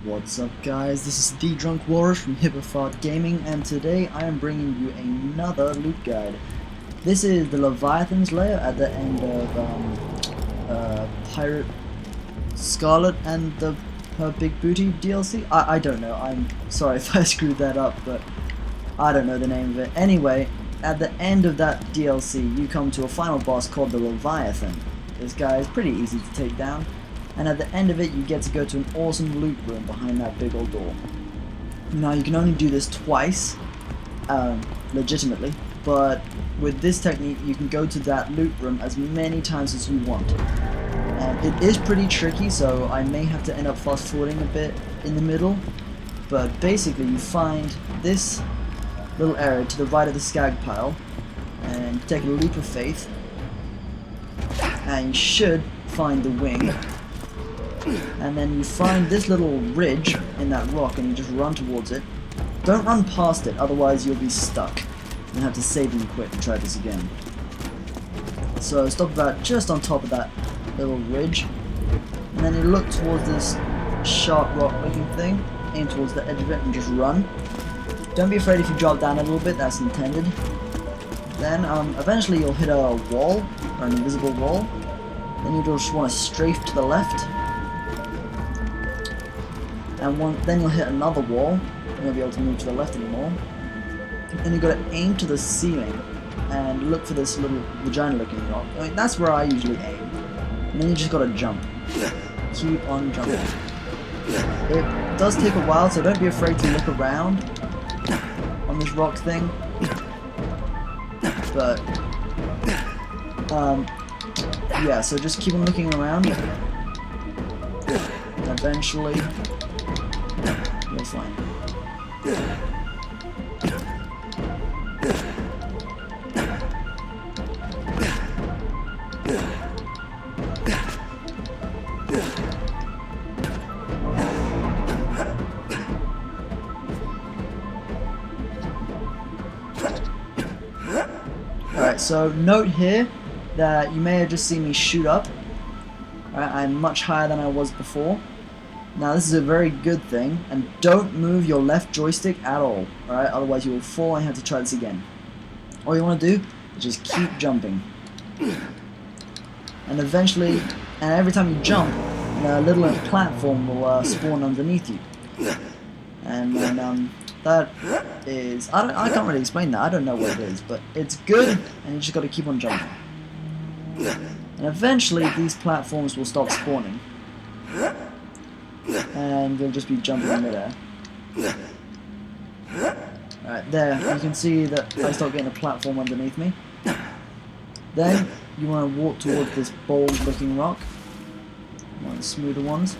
What's up guys, this is TheeDrunkWalrus from Hippofart Gaming, and today I am bringing you another loot guide. This is the Leviathan's lair at the end of Pirate Scarlett and her Big Booty DLC. I don't know, I'm sorry if I screwed that up, but I don't know the name of it. Anyway, at the end of that DLC you come to a final boss called the Leviathan. This guy is pretty easy to take down. And at the end of it, you get to go to an awesome loot room behind that big old door. Now, you can only do this twice, legitimately, but with this technique, you can go to that loot room as many times as you want. And it is pretty tricky, so I may have to end up fast forwarding a bit in the middle, but basically you find this little area to the right of the skag pile, and take a leap of faith, and you should find the wing. And then you find this little ridge in that rock and you just run towards it. Don't run past it, otherwise you'll be stuck and have to save and quit and try this again. So stop about just on top of that little ridge, and then you look towards this sharp rock looking thing, aim towards the edge of it and just run. Don't be afraid if you drop down a little bit, that's intended. Then eventually you'll hit a wall, or an invisible wall. Then you just want to strafe to the left. And then you'll hit another wall, you won't be able to move to the left anymore. Then you've got to aim to the ceiling and look for this little vagina looking rock. I mean, that's where I usually aim. And then you just got to jump. Keep on jumping. It does take a while, so don't be afraid to look around on this rock thing. But, yeah, so just keep on looking around. And eventually you'll find it. Alright, so note here that you may have just seen me shoot up. I'm much higher than I was before. Now this is a very good thing, and don't move your left joystick at all, alright? Otherwise you will fall and you have to try this again. All you want to do is just keep jumping. And eventually, and every time you jump, a little platform will spawn underneath you. And then that is, I can't really explain that, I don't know what it is, but it's good, and you just got to keep on jumping. And eventually these platforms will stop spawning. And you'll just be jumping in midair. Alright, there, you can see that I start getting a platform underneath me. Then, you want to walk towards this bold looking rock. One of the smoother ones.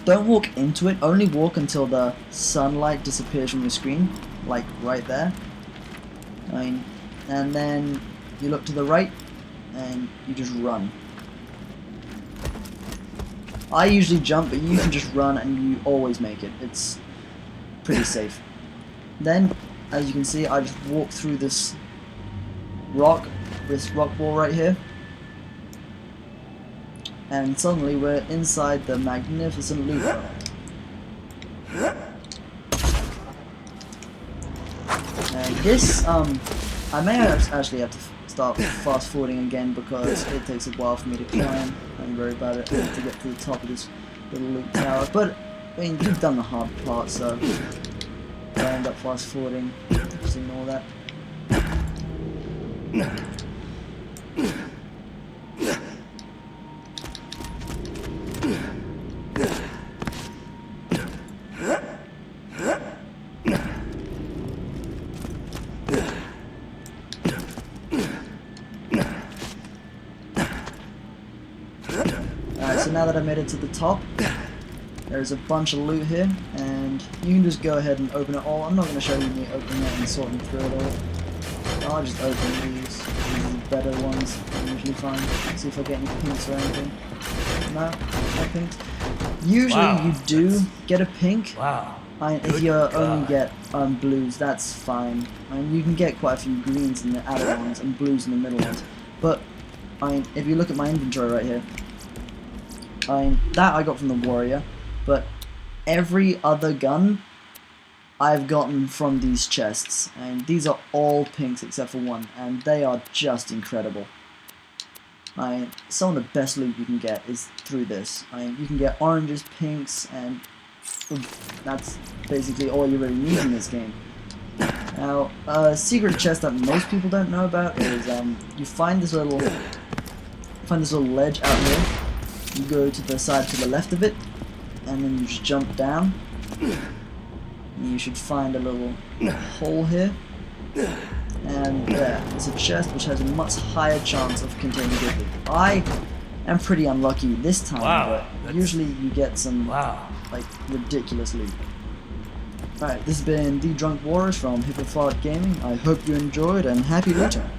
Don't walk into it, only walk until the sunlight disappears from your screen. Like, right there. And then, you look to the right, and you just run. I usually jump, but you can just run and you always make it. It's pretty safe. Then, as you can see, I just walk through this rock wall right here. And suddenly we're inside the magnificent loot room. And this, I may actually have to start fast forwarding again because it takes a while for me to climb. I'm very bad at it to get to the top of this little loot tower, but I mean you've done the hard part, so I end up fast forwarding. Just ignore that. Alright, so now that I made it to the top, there's a bunch of loot here, and you can just go ahead and open it all. I'm not going to show you me opening it and sorting through it all. I'll just open these. These are the better ones I usually find. See if I get any pinks or anything. No, no pinks. Usually you do get a pink. Wow. If you only get blues, that's fine. I mean, you can get quite a few greens in the outer ones and blues in the middle ones. But if you look at my inventory right here, that I got from the warrior, but every other gun I've gotten from these chests, and these are all pinks except for one, and they are just incredible. Some of the best loot you can get is through this. You can get oranges, pinks, and that's basically all you really need in this game. Now, a secret chest that most people don't know about is you find this little ledge out here. You go to the side to the left of it, and then you just jump down. And you should find a little hole here. And there, it's a chest which has a much higher chance of containing good loot. I am pretty unlucky this time, but usually you get some like ridiculous loot. Alright, this has been TheeDrunkWalrus from TheeDrunkWalrus Gaming. I hope you enjoyed, and happy looting!